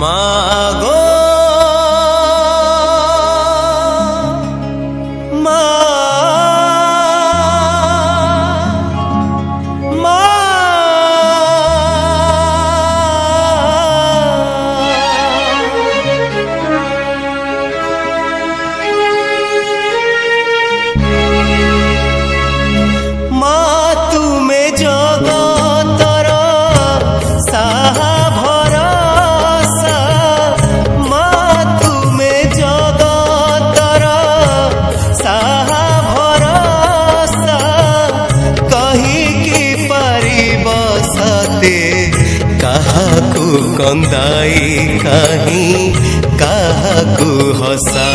मागो मा मा मा तुमे जगतर साहा भरसा मा तुमे जगतर साहा भरसा कहिकी पारिब सते काहाकू कंदाई कहीं काहाकू हसा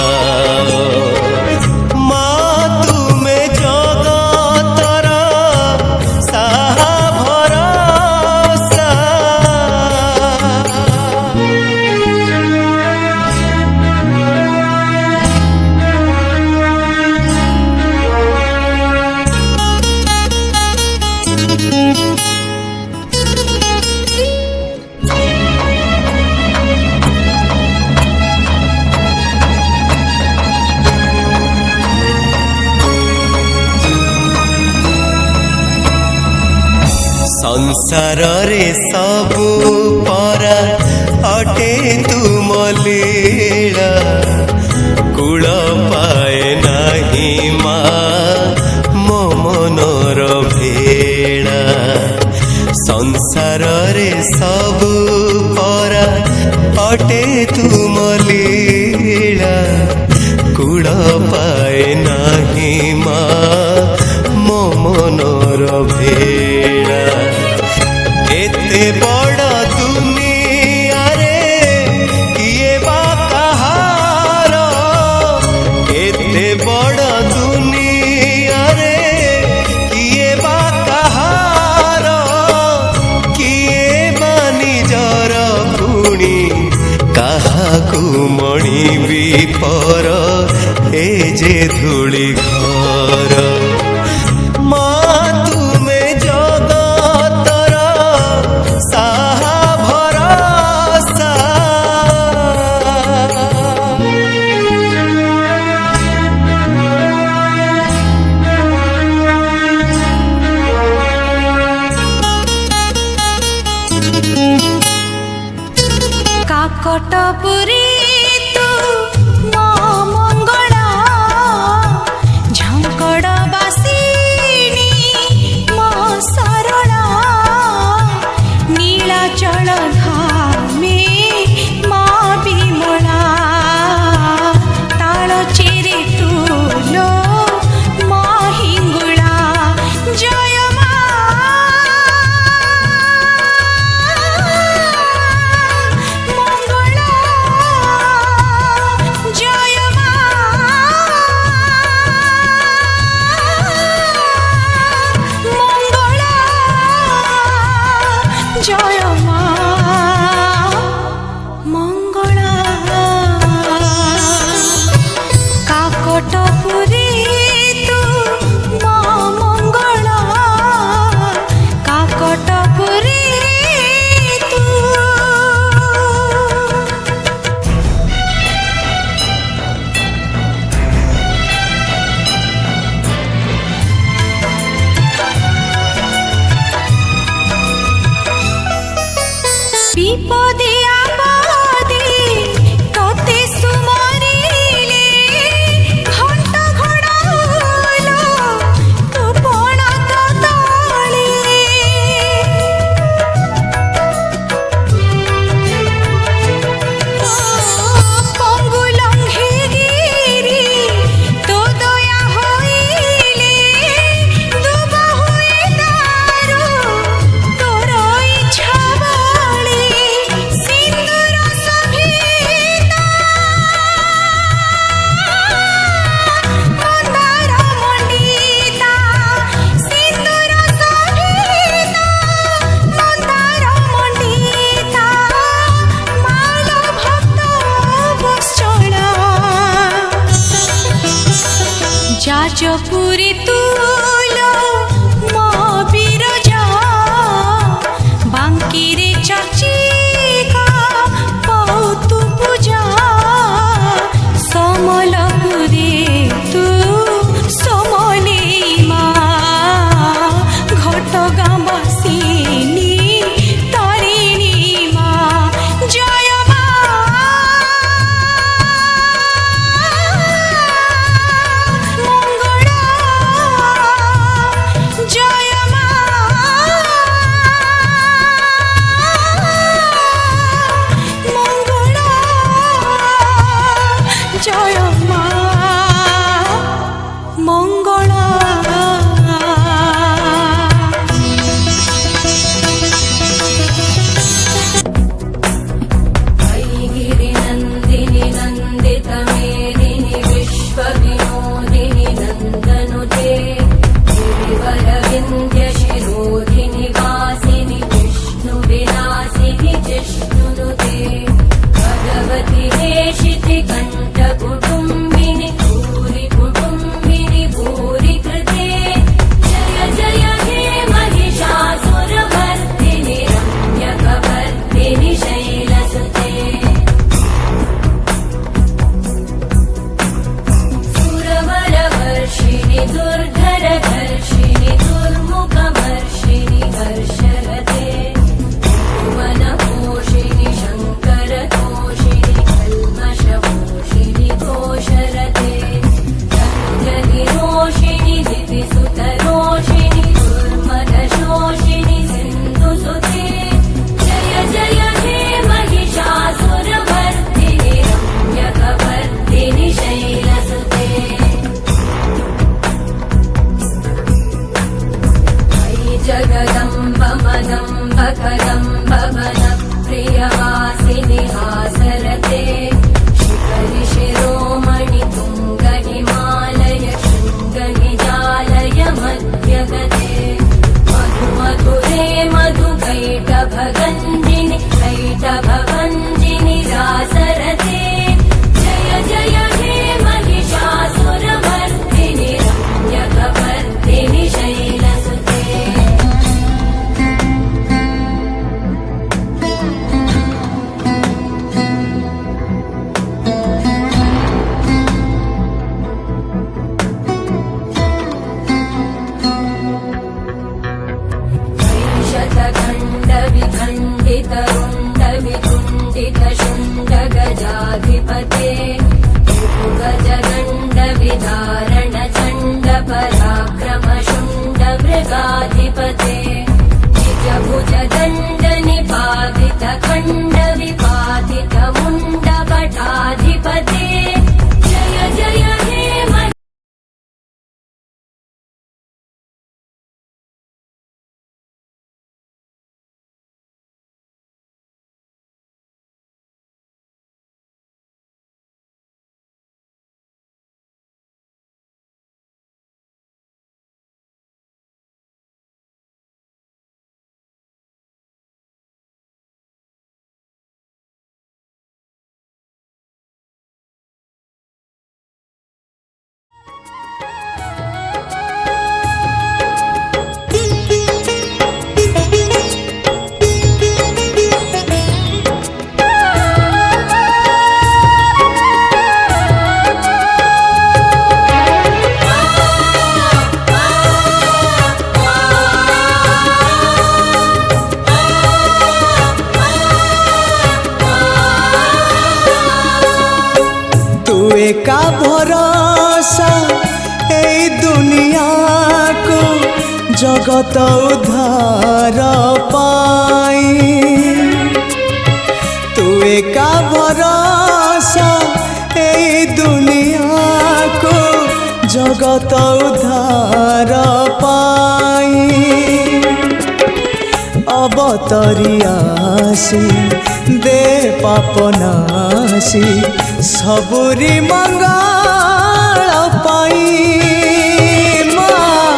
संसार रे सबु परा अटे तुम लीला कूल पाए नाही मा मो मनर भेड़ा संसार रे सबु परा अटे तुम लीला कूल पाए नाही मा मो मनर भेड़ा एते बड़ दुनिया रे किए बा कहार एते बड़ दुनिया रे किए बा कहार किए बा निजर पुणी काहाकू मणिबी पर ए जे धूली घर मा तुमे जगतर साहा भरसा काकटपुरी तू मो मंगला झंकड़ बासिनी मो सरला नीलाचल धामे मा विमला ताल चेरे तुलो मा हिंगुला जय मा मंगला जय मा मंगला जय मा मंगला काकटपुरी तू मो मंगला काकटपुरी तू विपदे आपदे तोते सुमरिले घंट घोड़ालो तू पणा तो तळे पंगु लंघे गिरी तो दया होइले दुबा हुए दारू तोर इच्छा बळे सिंदूर सभिता मंदार मंडिता सिंदूर सभिता मंदार मंडिता माल भक्त बश्चला जाजपुरी तुलो मो बिरजा बांकी रे चर्चिका विष्णुनुते भगवति हेशिति कण्ठकुटुम्बिनि भूरि कुटुम्बिनि भूरि कृते जय जय हे महिषासुरमर्दिनि रम्यकवर्दिनि शैलसुते सुरवरवर्षिणि दुर्धरधर्षिणि दुर्मुखवर्षिणि हर्षरते भुवनपोषिणि शङ्करतोषिणि कल्मषपोषिणि घोषरते रञ्जनिरोषिणि दितिसुतरोषिणि दुर्मदशोषिणि सिन्धुसुते जय जय हे महिषासुरमर्दिनि रम्यकवर्दिनि शैलसुते अयि जगदम्ब मदम्ब कदम्ब वनप्रियवासिनि हासरते शिखरि शिरोमणि तुङ्ग हिमालय शृङ्ग निजालय मध्यगते मधु मधुरे मधुकैटभगञ्जिनि कैटभवञ्जिनि रासरते जय जय हे महिषासुरमर्दिनि रम्यकवर्दिनि शैलसुते शतखण्डविखण्डितरुण्डविकुण्डितशुण्डगजाधिपते गजगण्डविधारण चण्डपराक्रमशुण्डमृगाधिपते निजभुजदण्डनिपातितखण्डविपातितमुण्डपटाधिपते जय जय हे का भरोसा ए दुनिया को जगत उद्धार पाई तू एका भरोसा ए दुनिया को जगत उद्धार पाई अवतरियासी दे पापनासी सबुरी मंगल पाई माँ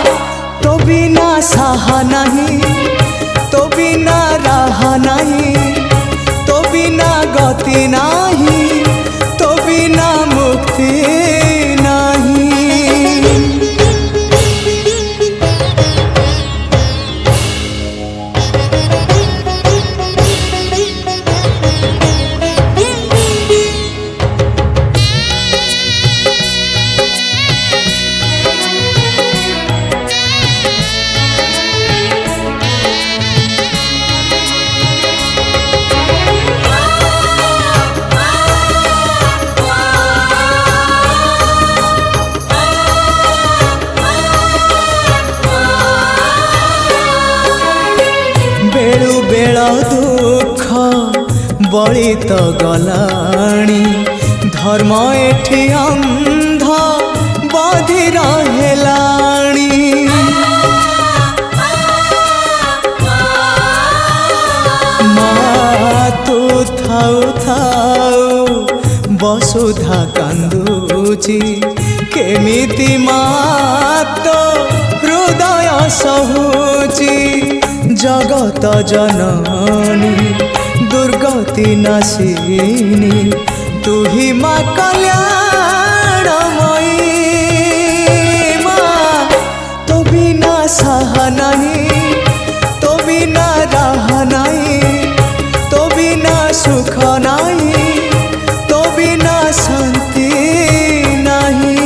तो बिना सहा नहीं तो बिना रहा नहीं तो बिना गति नहीं तो बिना मुक्ति नहीं दुख बड़ी तो गलाणी धर्म एठी अंध बधिर हेलाणी माँ तू थाउ थाउ बसुधा कांदुची केमिति माँ तो हृदय सहुची जगत जननी दुर्गा जगति नासिनी तू ही माँ कल्याणमयी माँ तो बिना सहा नहीं तो बिना राह नहीं तो बिना सुख नहीं तो बिना शांति नहीं।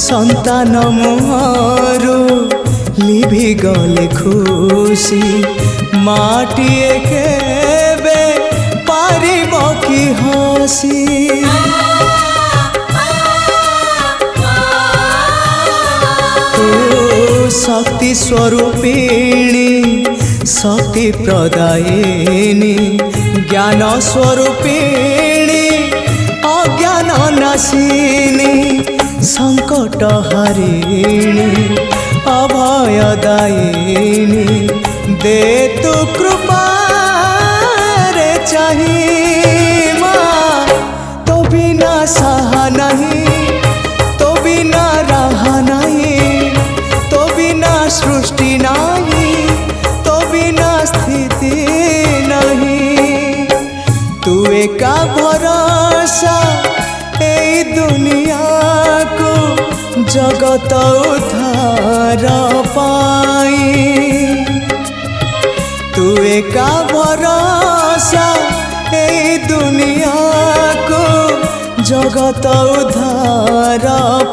संतान मोरू लिभि गले खुशी माटिए केबे पारिब कि हसी शक्ति स्वरूपिणी शक्ति प्रदायिनी ज्ञान स्वरूपिणी अज्ञान नाशिनी संकट हरिणी अभयदायिनी दे तू कृपा रे चाहिए माँ तो बिना सहा नहीं तो बिना राह नहीं तो बिना सृष्टि नहीं तो बिना स्थिति नहीं तू एका भरोसा ए दुनिया को जगत उद्धार पाई तू एका भरोसा ए दुनिया को जगत उद्धार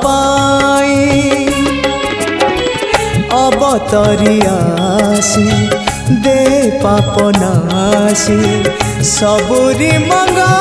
पाई अवतरियासी दे पाप नासी सबुरी मंगा